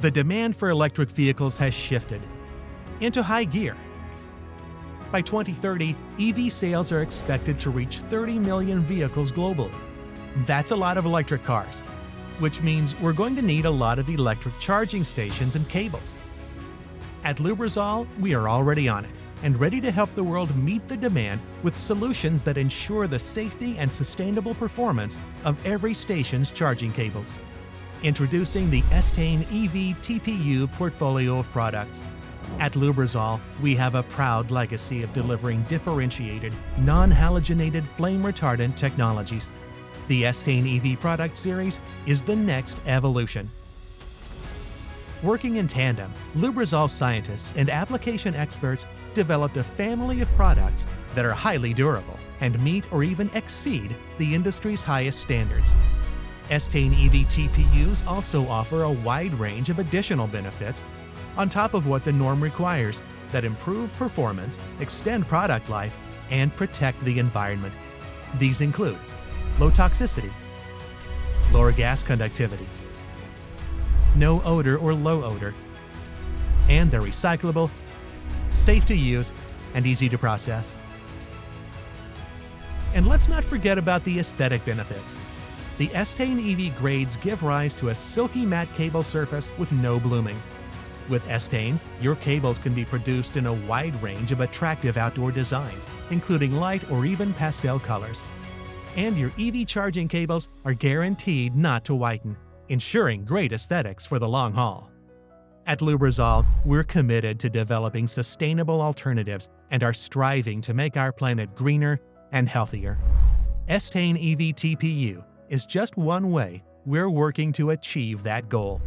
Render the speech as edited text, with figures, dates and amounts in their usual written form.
The demand for electric vehicles has shifted into high gear. By 2030, EV sales are expected to reach 30 million vehicles globally. That's a lot of electric cars, which means we're going to need a lot of electric charging stations and cables. At Lubrizol, we are already on it and ready to help the world meet the demand with solutions that ensure the safety and sustainable performance of every station's charging cables. Introducing the ESTANE EV TPU portfolio of products. At Lubrizol, we have a proud legacy of delivering differentiated, non-halogenated flame retardant technologies. The ESTANE EV product series is the next evolution. Working in tandem, Lubrizol scientists and application experts developed a family of products that are highly durable and meet or even exceed the industry's highest standards. ESTANE EV TPUs also offer a wide range of additional benefits on top of what the norm requires that improve performance, extend product life, and protect the environment. These include low toxicity, lower gas conductivity, no odor or low odor, and they're recyclable, safe to use, and easy to process. And let's not forget about the aesthetic benefits. The ESTANE EV grades give rise to a silky matte cable surface with no blooming. With ESTANE, your cables can be produced in a wide range of attractive outdoor designs, including light or even pastel colors. And your EV charging cables are guaranteed not to whiten, ensuring great aesthetics for the long haul. At Lubrizol, we're committed to developing sustainable alternatives and are striving to make our planet greener and healthier. ESTANE EV TPU is just one way we're working to achieve that goal.